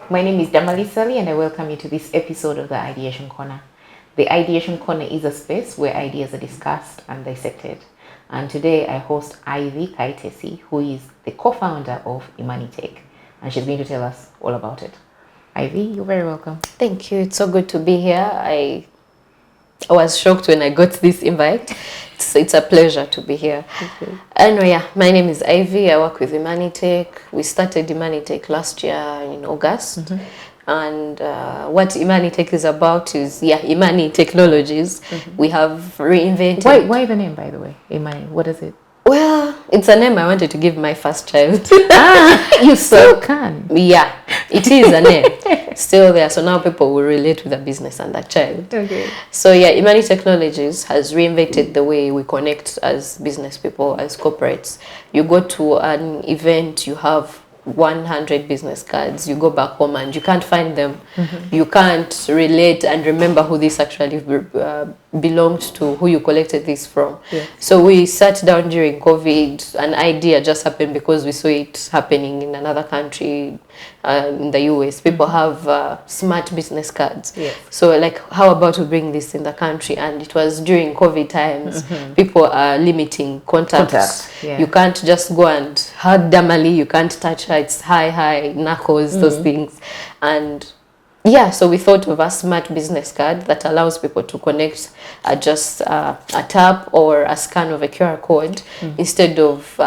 My name is Damali Ssali and I welcome you to this episode of the Ideation Corner. The Ideation Corner is a space where ideas are discussed and dissected. And today I host Iyv Kayitesi, who is the co-founder of Imani Tech. And she's going to tell us all about it. Ivy, you're very welcome. Thank you. It's so good to be here. I was shocked when I got this invite. It's a pleasure to be here. Anyway, yeah, my name is Ivy. I work with Imani Tech. We started Imani Tech last year in August. And what Imani Tech is about is, Imani Technologies. We have reinvented. Why the name, by the way? Imani, what is it? Well, it's a name I wanted to give my first child. You still can. Yeah, it is a name. Still there. So now people will relate with the business and the child. Okay. So yeah, Imani Technologies has reinvented the way we connect as business people, as corporates. You go to an event, you have 100 business cards, you go back home and you can't find them. You can't relate and remember who this actually belonged to, who you collected this from. So we sat down during COVID. An idea just happened because we saw it happening in another country, in the US. People have smart business cards. So like, how about we bring this in the country? And it was during COVID times. People are limiting contacts. You can't just go and hug Damali, you can't touch her. It's hi, knuckles, those things. And yeah, so we thought of a smart business card that allows people to connect just a tap or a scan of a QR code instead of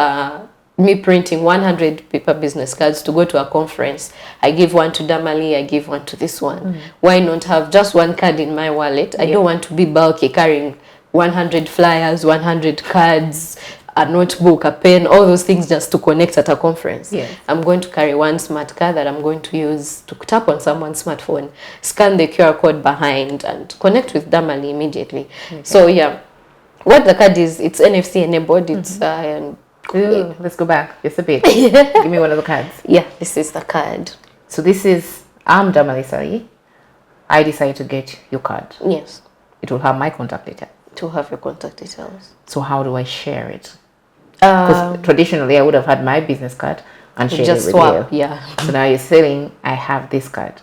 me printing 100 paper business cards to go to a conference. I give one to Damali, I give one to this one. Why not have just one card in my wallet? I don't want to be bulky carrying 100 flyers, 100 cards, a notebook, a pen, all those things just to connect at a conference. I'm going to carry one smart card that I'm going to use to tap on someone's smartphone, scan the QR code behind, and connect with Damali immediately. So yeah, what the card is, it's NFC enabled. It's let's go back just a bit. Give me one of the cards. Yeah, this is the card. So this is, I'm Damali Ssali. I decide to get your card. Yes. It will have my contact details. To have your contact details. So how do I share it? Because traditionally I would have had my business card and shared just it with swap, you. So now you're saying I have this card.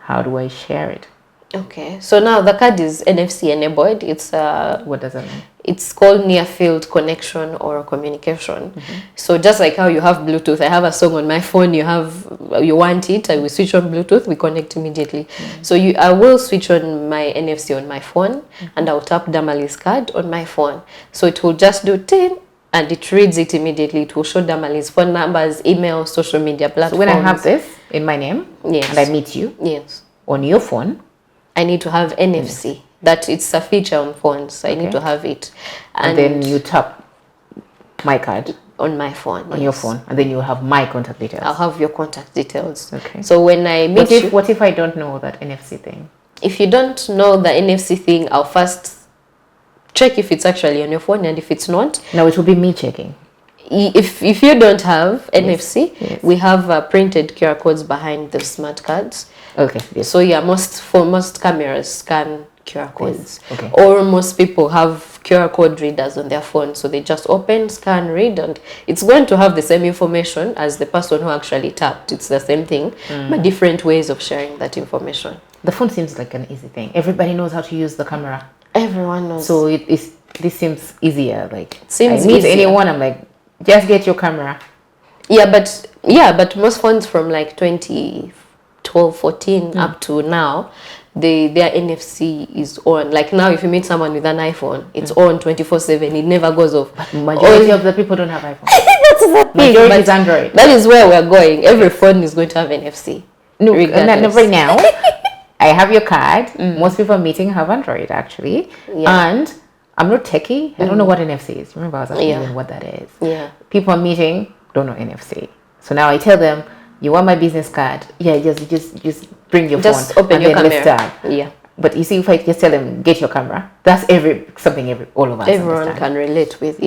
How do I share it? Okay, so now the card is NFC enabled. It's what does that mean? It's called near field connection or communication. So just like how you have Bluetooth, I have a song on my phone, you want it, I will switch on Bluetooth, we connect immediately. So I will switch on my NFC on my phone and I'll tap Damali's card on my phone. So it will just do ting and it reads it immediately. It will show Damali's phone numbers, email, social media platforms. So when I have this in my name and I meet you on your phone, I need to have NFC. That it's a feature on phones, so I need to have it. And then you tap my card on my phone. On your phone, and then you have my contact details. I'll have your contact details. Okay. So when I meet you, what if I don't know that NFC thing? If you don't know the NFC thing, I'll first check if it's actually on your phone, and if it's not, no, it will be me checking. If you don't have NFC, we have printed QR codes behind the smart cards. Okay. So yeah, most cameras scan QR codes. Or most people have QR code readers on their phone, so they just open, scan, read, and it's going to have the same information as the person who actually tapped. It's the same thing, but different ways of sharing that information. The phone seems like an easy thing. Everybody knows how to use the camera. Everyone knows. So this seems easier. Like seems I meet easier. anyone, I'm like, just get your camera. But most phones from like 2012, 14 up to now, their NFC is on. Like now, if you meet someone with an iPhone, it's on 24/7. It never goes off. But majority of the people don't have iPhone. That's the thing. Majority is Android. That is where we're going. Every phone is going to have NFC. No, right now, I have your card. Most people meeting have Android actually, and I'm not techie. I don't know what NFC is. Remember, I was asking you what that is. People are meeting don't know NFC. So now I tell them, you want my business card? Yeah, just bring your phone. Just open your camera. Let's start. But you see, if I just tell them, get your camera, that's something all of us everyone can relate with.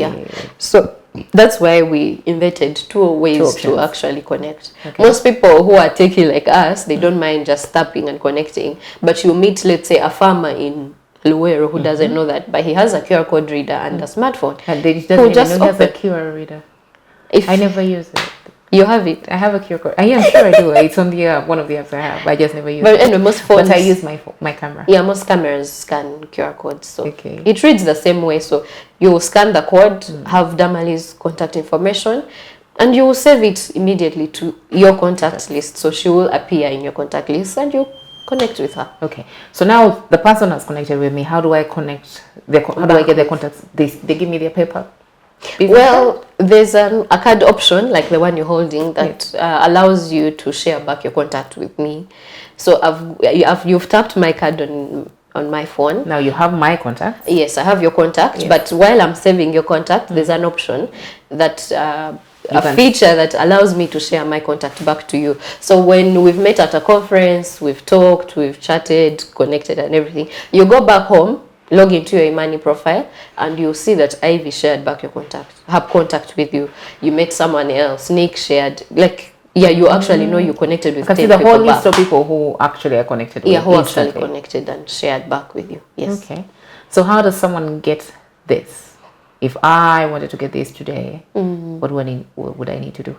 So that's why we invented two ways to actually connect. Most people who are techie like us, they don't mind just tapping and connecting. But you meet, let's say, a farmer in Luero who doesn't know that, but he has a QR code reader and a smartphone. And they doesn't even know he has a QR reader. I never use it. You have it? I have a QR code. I am sure I do. It's on the one of the apps I have. I just never use it. But anyway, most phones... But I use my camera. Yeah, most cameras scan QR codes. So okay. It reads the same way. So you will scan the code, have Damali's contact information, and you will save it immediately to your contact list. So she will appear in your contact list and you connect with her. Okay. So now the person has connected with me. How do I connect? How do I get their contacts? They give me their PayPal? Well, there's a card option like the one you're holding that allows you to share back your contact with me. So you've tapped my card on my phone. Now you have my contact. Yes, I have your contact. Yes. But while I'm saving your contact, there's an option that a feature that allows me to share my contact back to you. So when we've met at a conference, we've talked, we've chatted, connected, and everything, you go back home, log into your Imani profile, and you'll see that Ivy shared back your contact, have contact with you. You met someone else, Nick shared, like, yeah, you actually know you connected with 10 people. the whole list of people who actually are connected with you. Yeah, who actually connected and shared back with you. Yes. Okay. So how does someone get this? If I wanted to get this today, what would I need to do?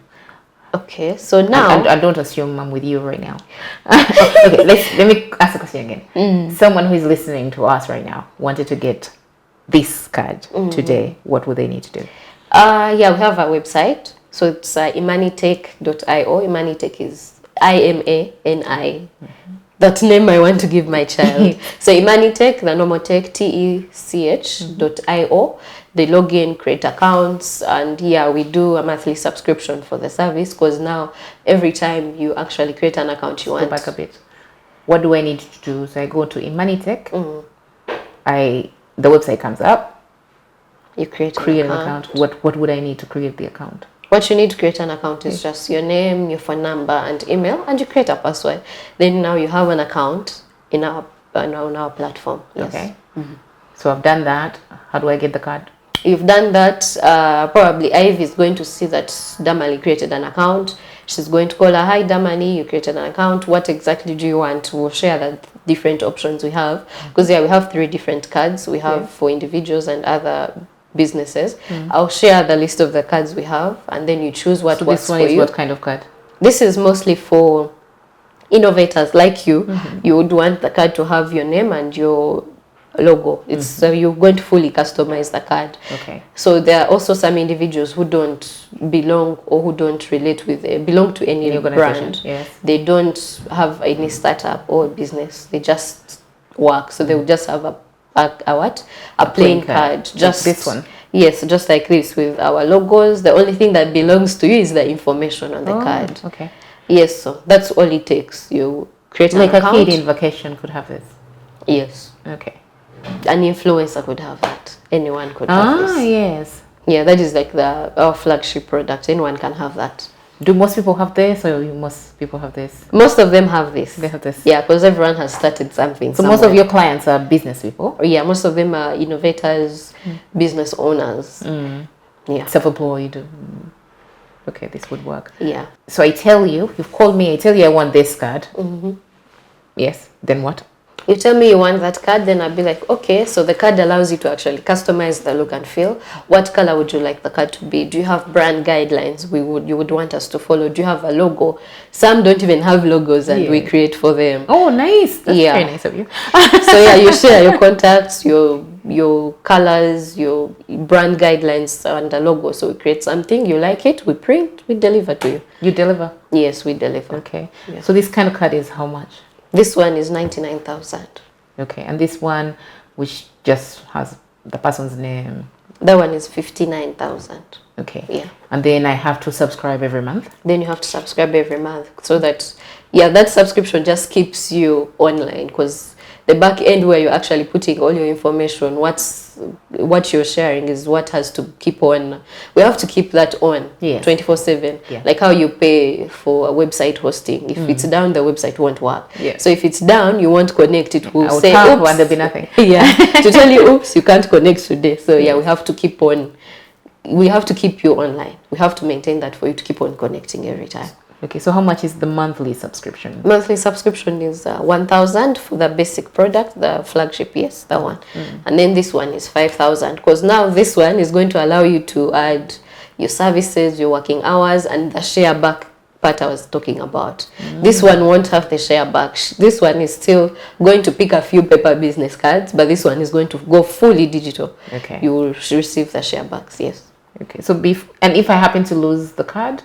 Okay, so now... And don't assume I'm with you right now. Okay, let me ask the question again. Someone who is listening to us right now wanted to get this card today, what would they need to do? Yeah, we have a website. So it's imanitech.io. Imani Tech is IMANI. That name I want to give my child. So Imani Tech, the normal tech, TECH.io. They log in, create accounts, and yeah, we do a monthly subscription for the service because now every time you actually create an account, you want... Go back a bit. What do I need to do? So I go to Imani Tech. The website comes up. You create an account. What would I need to create the account? What you need to create an account is just your name, your phone number, and email, and you create a password. Then now you have an account on our platform. Yes. Okay. So I've done that. How do I get the card? You've done that. Probably Ivy is going to see that Damali created an account. She's going to call her, hi Damali, you created an account. What exactly do you want? We'll share the different options we have. Because yeah, we have 3 different cards. We have for individuals and other businesses. I'll share the list of the cards we have, and then you choose what works for you. This one is what kind of card? This is mostly for innovators like you. You would want the card to have your name and your logo. It's so you're going to fully customize the card. Okay. So there are also some individuals who don't belong or who don't relate with belong to any brand. Yes. They don't have any startup or business. They just work. So they will just have a plain card. Just like this one. Yes, just like this with our logos. The only thing that belongs to you is the information on the card. Okay. Yes, so that's all it takes. You create like an account. a kid in vacation could have this. Yes. Okay. An influencer could have that. Anyone could have this. Yes. Yeah, that is like our flagship product. Anyone can have that. Do most people have this, or most people have this? Most of them have this. They have this. Yeah, because everyone has started something. So most of your clients are business people? Yeah, most of them are innovators, business owners. Yeah. Self-employed. Okay, this would work. Yeah. So I tell you, you've called me, I tell you I want this card. Yes, then what? You tell me you want that card, then I'll be like, okay, so the card allows you to actually customize the look and feel. What color would you like the card to be? Do you have brand guidelines you would want us to follow? Do you have a logo? Some don't even have logos and we create for them. Oh, nice. That's very nice of you. So yeah, you share your contacts, your colors, your brand guidelines and a logo. So we create something, you like it, we print, we deliver to you. You deliver? Yes, we deliver. Okay. Yeah. So this kind of card is how much? This one is 99,000. Okay, and this one, which just has the person's name? That one is 59,000. Okay. Yeah. And then I have to subscribe every month? Then you have to subscribe every month. So that, yeah, that subscription just keeps you online, because the back end where you're actually putting all your information, what you're sharing is what has to keep on. We have to keep that on 24/7. Yeah. Like how you pay for a website hosting. If it's down, the website won't work. Yeah. So if it's down, you won't connect. It will say, oops. And there'll be nothing. Yeah. To tell you, oops, you can't connect today. So yeah, we have to keep on. We have to keep you online. We have to maintain that for you to keep on connecting every time. Okay, so how much is the monthly subscription? Monthly subscription is 1,000 for the basic product, the flagship, yes, that one. And then this one is 5,000, because now this one is going to allow you to add your services, your working hours, and the share back part I was talking about. This one won't have the share back. This one is still going to pick a few paper business cards, but this one is going to go fully digital. Okay. You will receive the share backs, yes. Okay. So and if I happen to lose the card?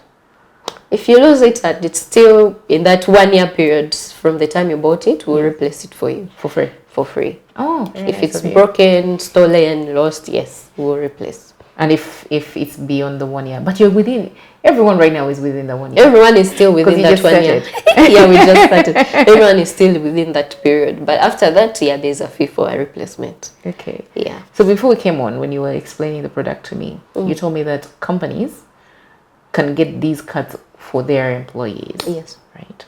If you lose it and it's still in that 1 year period from the time you bought it, we'll replace it for you. For free? For free. Oh, if it's broken, stolen, lost, yes, we'll replace. And if it's beyond the 1 year, but you're within, everyone right now is within the 1 year. Everyone is still within that 1 year. Yeah, we just started. Everyone is still within that period. But after that, yeah, there's a fee for a replacement. Okay. Yeah. So before we came on, when you were explaining the product to me, you told me that companies can get these cards for their employees. Yes. Right.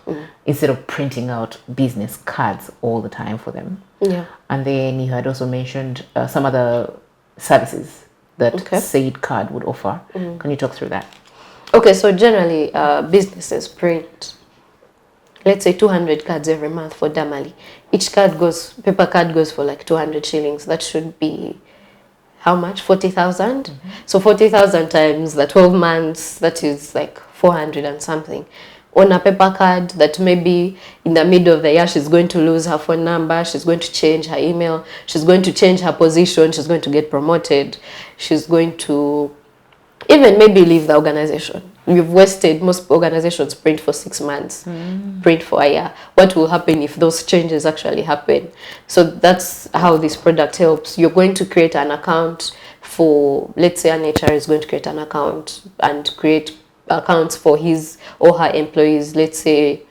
Instead of printing out business cards all the time for them. Yeah. And then you had also mentioned some other services that said card would offer. Can you talk through that? Okay, so generally businesses print, let's say 200 cards every month for Damali. Each paper card goes for like 200 shillings. That should be how much? 40,000. So 40,000 times the 12 months, that is like 400 and something. On a paper card that maybe in the middle of the year she's going to lose her phone number, she's going to change her email, she's going to change her position, she's going to get promoted, she's going to even maybe leave the organization. You've wasted, most organizations print for 6 months, print for a year. What will happen if those changes actually happen? So that's how this product helps. You're going to create an account for, let's say an HR is going to create an account and create accounts for his or her employees. Let's say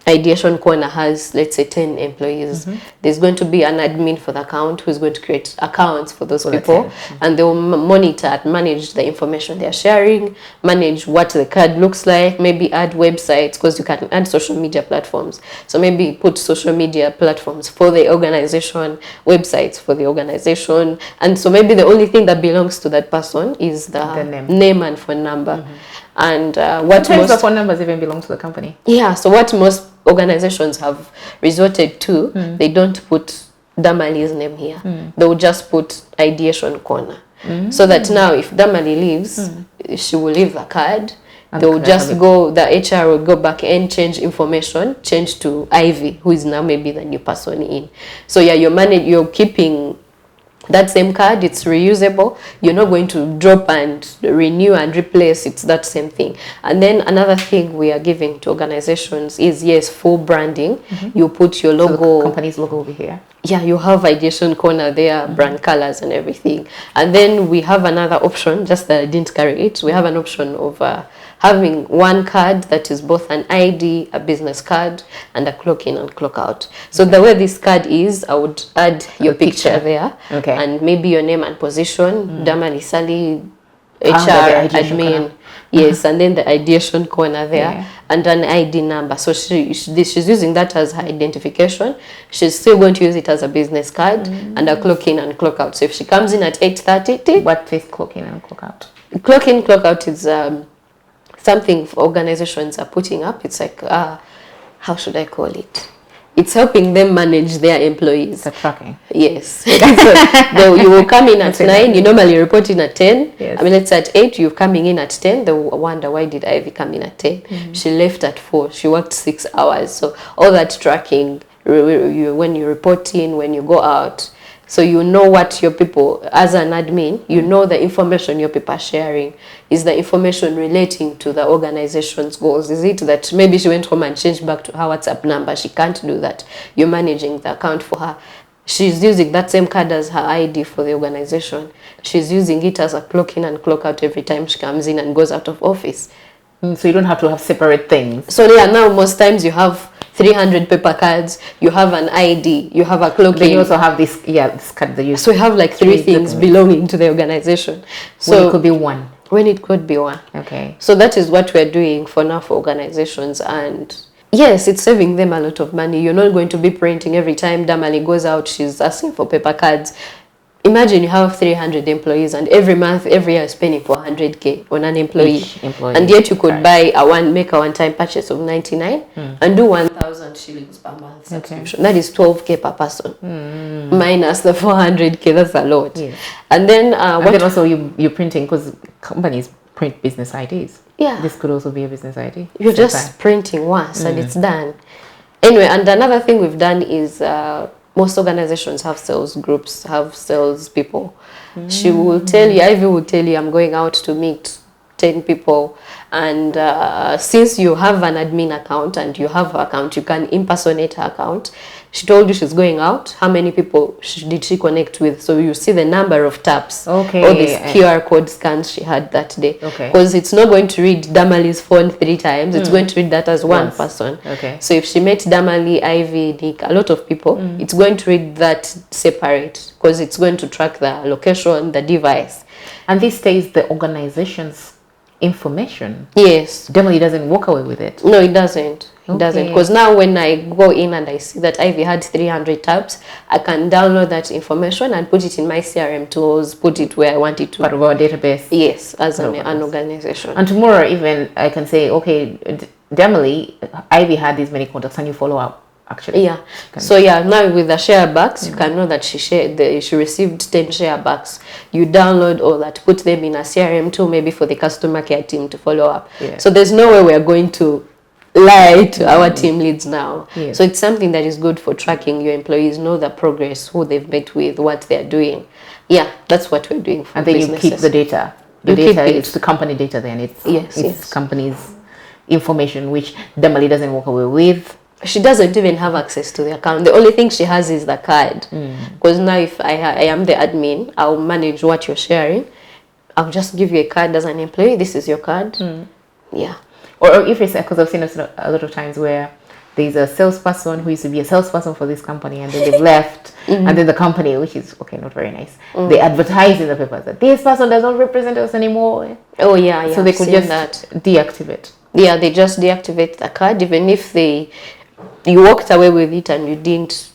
Ideation Corner has, let's say, 10 employees. There's going to be an admin for the account who's going to create accounts for those people, and they will monitor and manage the information they're sharing, manage what the card looks like, maybe add websites, because you can add social media platforms. So maybe put social media platforms for the organization, websites for the organization, and so maybe the only thing that belongs to that person is the name and phone number. And what sometimes the phone numbers even belong to the company. Yeah, so what most organizations have resorted to, they don't put Damali's name here. They will just put Ideation Corner. So that now if Damali leaves, she will leave the card. They will just go, the HR will go back and change information, change to Ivy, who is now maybe the new person in. So yeah, you're keeping that same card, it's reusable. You're not going to drop and renew and replace. It's that same thing. And then another thing we are giving to organizations is, yes, full branding. You put your logo. So the company's logo over here. Yeah, you have Ideation Corner there, brand colors and everything. And then we have another option, just that I didn't carry it. We have an option of having one card that is both an ID, a business card, and a clock in and clock out. So the way this card is, I would add your picture there, and maybe your name and position, Damali Ssali, HR, admin, yes, and then the Ideation Corner there, and an ID number. So she's using that as her identification. She's still going to use it as a business card, and a clock in and clock out. So if she comes in at 8:30, what is clock in and clock out? Clock in, clock out is something organizations are putting up. It's like, how should I call it? It's helping them manage their employees. The tracking. Yes. So you will come in at 9, you normally report in at 10. Yes. I mean, let's say at 8, you're coming in at 10. They will wonder, why did Ivy come in at 10? She left at 4. She worked 6 hours. So all that tracking, when you report in, when you go out, so you know what your people, as an admin, you know the information your people are sharing. Is the information relating to the organization's goals? Is it that maybe she went home and changed back to her WhatsApp number? She can't do that. You're managing the account for her. She's using that same card as her ID for the organization. She's using it as a clock in and clock out every time she comes in and goes out of office. So you don't have to have separate things. So yeah, now most times you have 300 paper cards, you have an ID, you have a clock in. Then you also have this, this card that you... So you have like 3 things belonging to the organization. So when it could be one. When it could be one. Okay. So that is what we're doing for now for organizations, and yes, it's saving them a lot of money. You're not going to be printing every time Damali goes out, she's asking for paper cards. Imagine you have 300 employees, and every month, every year, spending 400k on an employee. And yet you could make a one-time purchase of 99 and do 1,000 shillings per month subscription. That is 12k per person, minus the 400k. That's a lot. Yes. And then and then also you're printing, because companies print business IDs. Yeah. This could also be a business ID. You're just printing once and it's done. Anyway, and another thing we've done is most organizations have sales groups, have sales people. She will tell you, Ivy will tell you, I'm going out to meet 10 people. And since you have an admin account and you have her account, you can impersonate her account. She told you she's going out. How many people did she connect with? So you see the number of taps. Okay. Or the QR code scans she had that day. Okay. Because it's not going to read Damali's phone 3 times. It's going to read that as one person. Okay. So if she met Damali, Ivy, Nick, a lot of people, it's going to read that separate because it's going to track the location, the device. And this stays the organization's information. Yes. Damali doesn't walk away with it. No, it doesn't. It doesn't. Okay. Because now when I go in and I see that Ivy had 300 tabs, I can download that information and put it in my CRM tools, put it where I want it to. Part of our database. Yes, as an organization. And tomorrow even I can say, okay, Damali, Ivy had these many contacts, and you follow up. Actually. Yeah. So yeah, now with the share backs, you can know that she received 10 share backs. You download all that, put them in a CRM tool, maybe for the customer care team to follow up. Yeah. So there's no way we are going to lie to our team leads now. Yes. So it's something that is good for tracking your employees, know the progress, who they've met with, what they're doing. Yeah, that's what we're doing for businesses. And then you keep the data. The data, it's the company data then. It's company's information, which Damali doesn't walk away with. She doesn't even have access to the account. The only thing she has is the card. Because now if I am the admin, I'll manage what you're sharing. I'll just give you a card as an employee. This is your card. Yeah. Or if it's, because I've seen a lot of times where there's a salesperson who used to be a salesperson for this company and then they've left, and then the company, which is, okay, not very nice, they advertise in the papers that this person does not represent us anymore. Oh, yeah, yeah. So they could just deactivate. Yeah, they just deactivate the card, even if you walked away with it and you didn't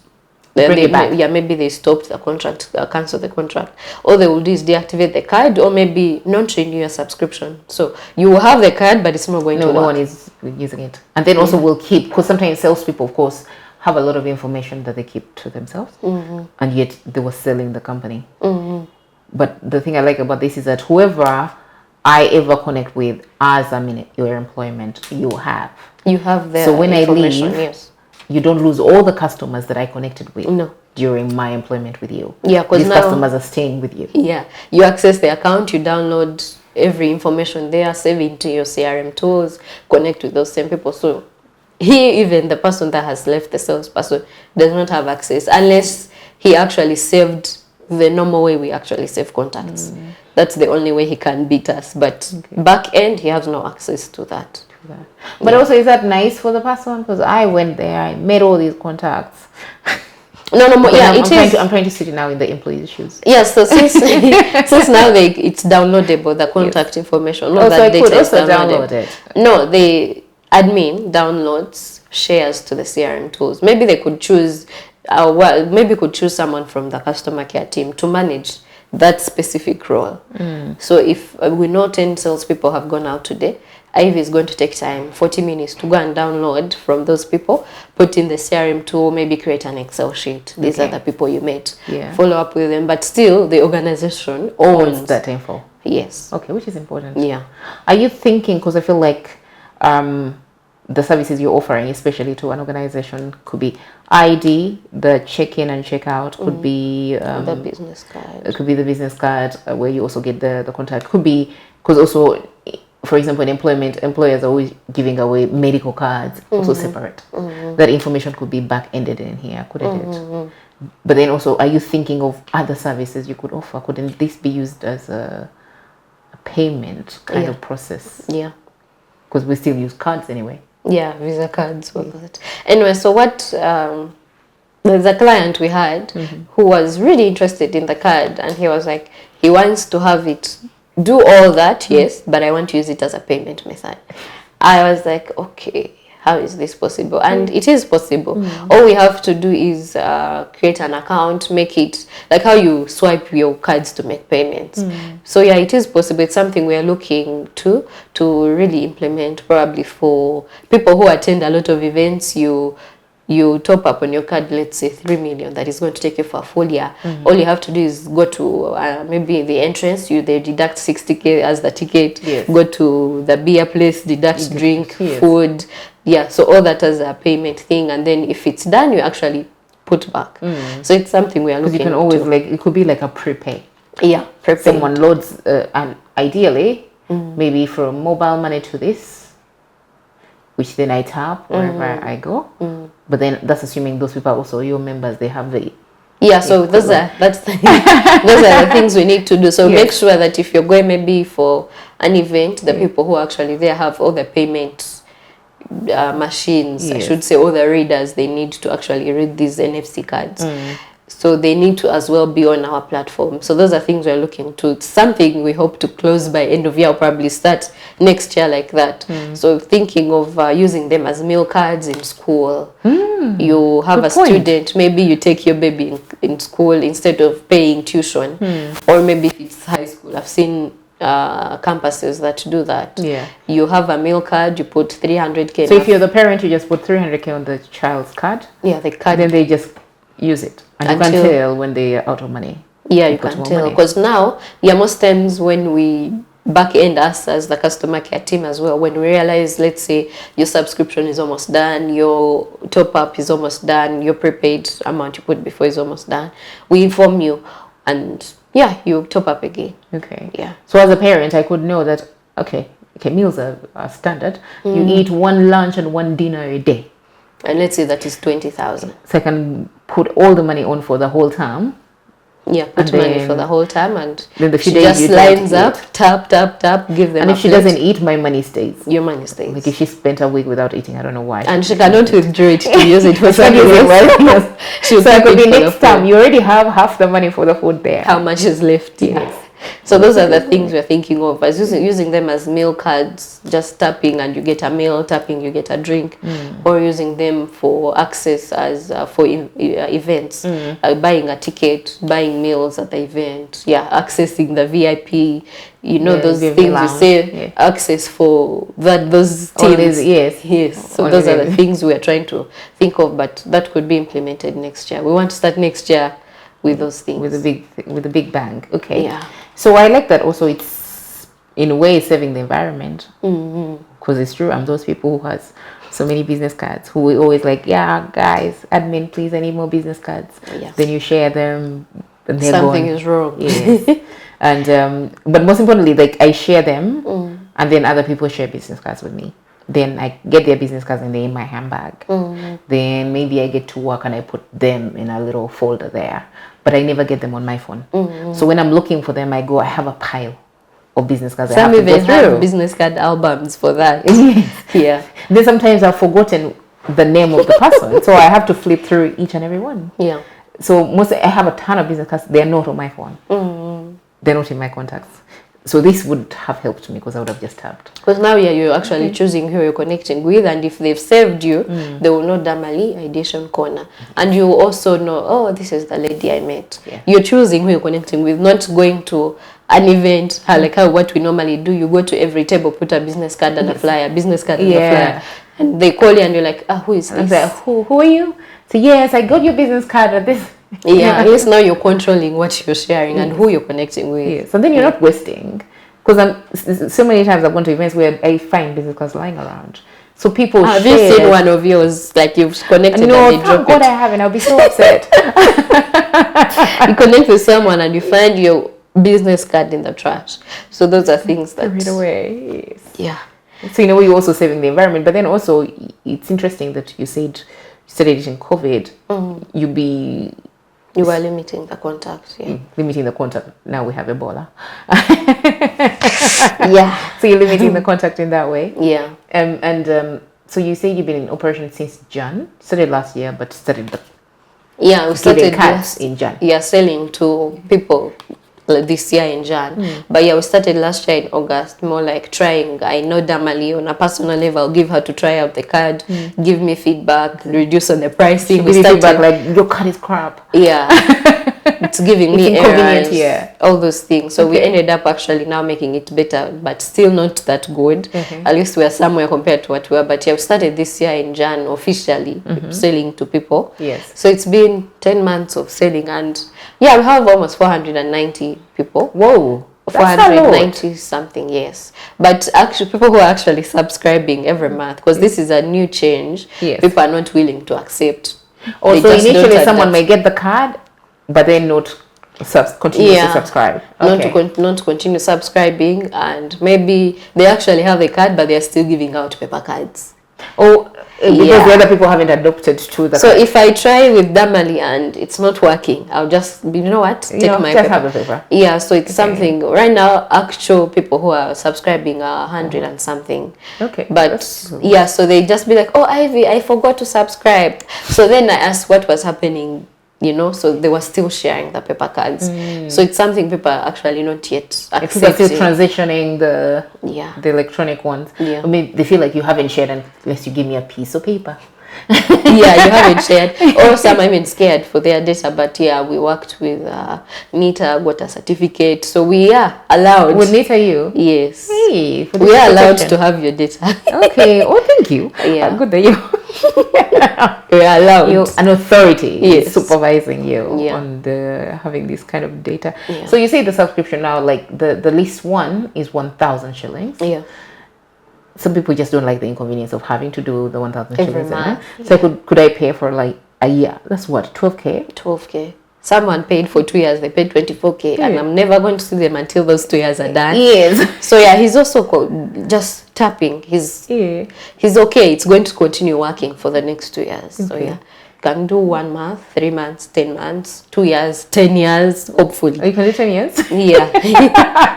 bring it back. Yeah, maybe they stopped the contract, cancel the contract. All they will do is deactivate the card, or maybe not renew your subscription. So you will have the card, but it's not going to work. No one is using it. And then also we'll keep, because sometimes salespeople, of course, have a lot of information that they keep to themselves, and yet they were selling the company. But the thing I like about this is that whoever I ever connect with as your employment, you have the so when I leave, yes, you don't lose all the customers that I connected with during my employment with you. Yeah, because these customers are staying with you. Yeah, you access the account, you download every information there, save it to your CRM tools, connect with those same people. So even the person that has left, the salesperson, does not have access unless he actually saved the normal way we actually save contacts. That's the only way he can beat us. But back end, he has no access to that. But also, is that nice for the person? Because I went there, I made all these contacts. No, yeah, I'm trying to sit now in the employee's shoes. Yes, so since now it's downloadable, the contact information. Not that I could also download it. No, the admin downloads, shares to the CRM tools. Maybe they could choose, someone from the customer care team to manage that specific role. So if we know 10 salespeople have gone out today, Ivy is going to take time, 40 minutes, to go and download from those people, put in the CRM tool, maybe create an Excel sheet. These are the people you met. Follow up with them, but still the organization owns that info. Yes. Okay, which is important. Yeah. Are you thinking, because I feel like the services you're offering, especially to an organization, could be ID, the check-in and check-out, could be the business card. It could be the business card where you also get the contact. Could be, because also, for example, in employment, employers are always giving away medical cards, also separate. That information could be back-ended in here, couldn't it? But then also, are you thinking of other services you could offer? Couldn't this be used as a payment kind of process? Yeah. Because we still use cards anyway. Yeah, Visa cards, all that. Anyway, so what, there's a client we had who was really interested in the card, and he was like, he wants to have it do all that, yes, but I want to use it as a payment method. I was like, okay, how is this possible? And it is possible. All we have to do is create an account, make it like how you swipe your cards to make payments. So yeah, it is possible. It's something we are looking to really implement, probably for people who attend a lot of events. You you top up on your card, let's say 3 million, that is going to take you for a full year. All you have to do is go to maybe the entrance, they deduct 60k as the ticket. Go to the beer place, deduct drink, food. Yeah, so all that as a payment thing, and then if it's done, you actually put back. So it's something we are looking. You can always it could be like a prepay. Yeah, prepay. Someone loads, and ideally, maybe from mobile money to this, which then I tap wherever I go. But then that's assuming those people are also your members. They have the so those are the things we need to do. So make sure that if you're going maybe for an event, the people who are actually there have all the payment machines. I should say all the readers. They need to actually read these NFC cards. So they need to as well be on our platform. So those are things we're looking to. It's something we hope to close by end of year, or probably start next year like that. So thinking of using them as meal cards in school. You have a student, maybe you take your baby in school instead of paying tuition. Or maybe if it's high school. I've seen campuses that do that. You have a meal card, you put 300k. So if you're the parent, you just put 300k on the child's card. The card. Then they just use it. And you can tell when they are out of money. Yeah, you can tell. Because now, most times when we back end us as the customer care team as well, when we realize, let's say, your subscription is almost done, your top up is almost done, your prepaid amount you put before is almost done, we inform you, and you top up again. So as a parent, I could know that, okay, meals are standard. You eat one lunch and one dinner a day. And let's say that is 20,000. So I can put all the money on for the whole term. Put money for the whole time, and then the she just lines up, tap, give them. And if she doesn't eat, my money stays. Your money stays. Like if she spent a week without eating, I don't know why. And she cannot withdraw it to use it for something else. So it could be next time. You already have half the money for the food there. How much is left? So those are the things we're thinking of, as using them as meal cards, just tapping and you get a meal, tapping you get a drink, or using them for access as for events, buying a ticket, buying meals at the event, accessing the VIP, those things lounge. We say access for those teams. So those are the things we are trying to think of, but that could be implemented next year. We want to start next year with those things, with a big bang. So I like that also. It's in a way saving the environment, because it's true. I'm those people who has so many business cards who we always like, guys, admin, please, I need more business cards. Then you share them and they're something gone. Is wrong. And but most importantly, like I share them and then other people share business cards with me. Then I get their business cards and they're in my handbag. Then maybe I get to work and I put them in a little folder there. But I never get them on my phone. So when I'm looking for them, I have a pile of business cards. Some even have business card albums for that. Then sometimes I've forgotten the name of the person. So I have to flip through each and every one. So I have a ton of business cards. They're not on my phone. They're not in my contacts. So this would have helped me because I would have just tapped. Because now you're actually choosing who you're connecting with, and if they've saved you, they will know Damali Ideation Corner. And you also know, this is the lady I met. You're choosing who you're connecting with, not going to an event, like how what we normally do. You go to every table, put a business card and a flyer, business card and a flyer. And they call you and you're like, who is this? Like, who are you? So yes, I got your business card at this. At least now you're controlling what you're sharing and who you're connecting with. So then you're not wasting. Because so many times I've gone to events where I find business cards lying around. So people have you seen one of yours, like you've connected and they drop it? No, I haven't. I'll be so upset. You connect with someone and you find your business card in the trash. So those are things that... Right away, So in a way you're also saving the environment. But then also it's interesting that you said you studied it in COVID. You were limiting the contact, limiting the contact. Now we have Ebola. So you're limiting the contact in that way. So you say you've been in operation since Jan. Started last year, but started we started cards in Jan. Selling to people this year in Jan. But we started last year in August, more like trying. I know Damali on a personal level. I'll give her to try out the card, give me feedback, reduce on the pricing. Give me feedback like your card is crap. it's giving me errors, yeah. all those things. So we ended up actually now making it better, but still not that good. At least we are somewhere compared to what we were. But yeah, we started this year in Jan officially selling to people. Yes. So it's been 10 months of selling, and yeah, we have almost 490 people. Whoa. 490 something, yes. But actually, people who are actually subscribing every month, because this is a new change, people are not willing to accept. Also, initially someone may get the card, but then not continue to subscribe. Not continue subscribing, and maybe they actually have a card, but they are still giving out paper cards. Oh, because the other people haven't adopted to the So card. if I try with Damali and it's not working, I'll just, you know what, take my paper. Have the paper. Yeah, so it's something, right now, actual people who are subscribing are 100 and something. Okay. But yeah, so they just be like, oh, Ivy, I forgot to subscribe. So then I asked what was happening, you know, so they were still sharing the paper cards. So it's something people are actually not yet accepting. People are still transitioning the electronic ones. Yeah. I mean, they feel like you haven't shared unless you give me a piece of paper. Yeah, you haven't shared. Or some are even scared for their data. But yeah, we worked with NITA, got a certificate. So we are allowed. With NITA, you? Yes. Hey, we are allowed to have your data. Okay. Oh, thank you. Yeah. Good that you. We are allowed. An authority is supervising you on having this kind of data. Yeah. So you say the subscription now, like the least one is 1,000 shillings. Yeah. Some people just don't like the inconvenience of having to do the 1,000 every shillings. month. So could I pay for like a year? That's what, 12K? 12K. Someone paid for 2 years, they paid 24K, and I'm never going to see them until those 2 years are done. Yes. So yeah, he's also just tapping. He's okay. It's going to continue working for the next 2 years. So yeah, can do 1 month, 3 months, 10 months, 2 years, 10 years, hopefully. You can do 10 years? Yeah.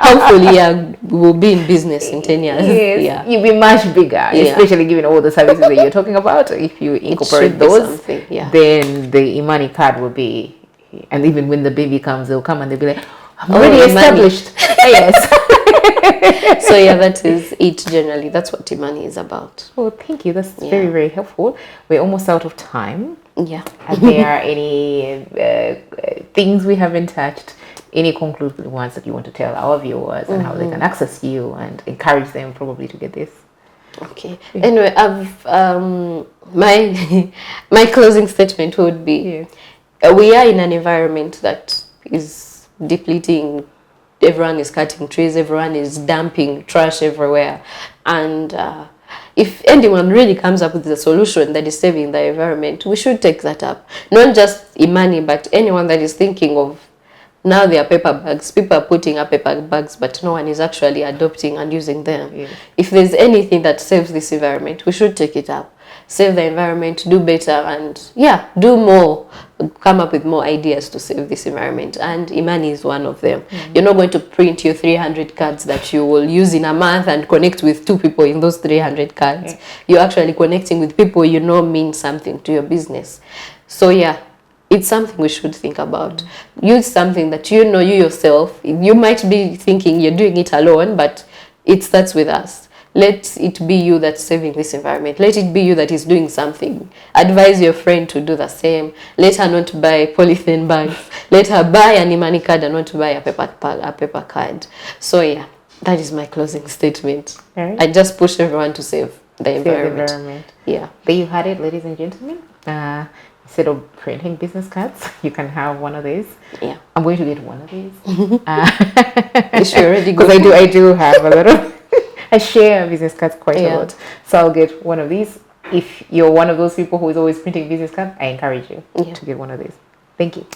Hopefully, yeah, we'll be in business in 10 years. Yes. Yeah. You'll be much bigger, especially given all the services that you're talking about. If you incorporate those, then the Imani card will be, and even when the baby comes, they'll come and they'll be like, I'm already established. Yes. So yeah, that is it generally. That's what Imani is about. Oh, thank you. That's very, very helpful. We're almost out of time. Yeah. Are there any things we haven't touched? Any conclusive ones that you want to tell our viewers and how they can access you and encourage them probably to get this? Okay. Anyway, I've my closing statement would be: we are in an environment that is depleting. Everyone is cutting trees. Everyone is dumping trash everywhere, and if anyone really comes up with a solution that is saving the environment, we should take that up. Not just Imani, but anyone that is thinking of, now there are paper bags. People are putting up paper bags, but no one is actually adopting and using them. Yeah. If there's anything that saves this environment, we should take it up. Save the environment, do better, and yeah, do more. Come up with more ideas to save this environment. And Imani is one of them. You're not going to print your 300 cards that you will use in a month and connect with 2 people in those 300 cards. You're actually connecting with people you know mean something to your business. So yeah, it's something we should think about. Use something that you know you yourself. You might be thinking you're doing it alone, but it starts with us. Let it be you that's saving this environment. Let it be you that is doing something. Advise your friend to do the same. Let her not buy polythene bags. Let her buy an Imani card and not buy a paper card. So yeah, that is my closing statement. Right. I just push everyone to save the environment. Yeah. There you had it, ladies and gentlemen. Instead of printing business cards, you can have one of these. Yeah. I'm going to get one of these. Because I do have a lot of I share business cards quite a lot. So I'll get one of these. If you're one of those people who is always printing business cards, I encourage you to get one of these. Thank you.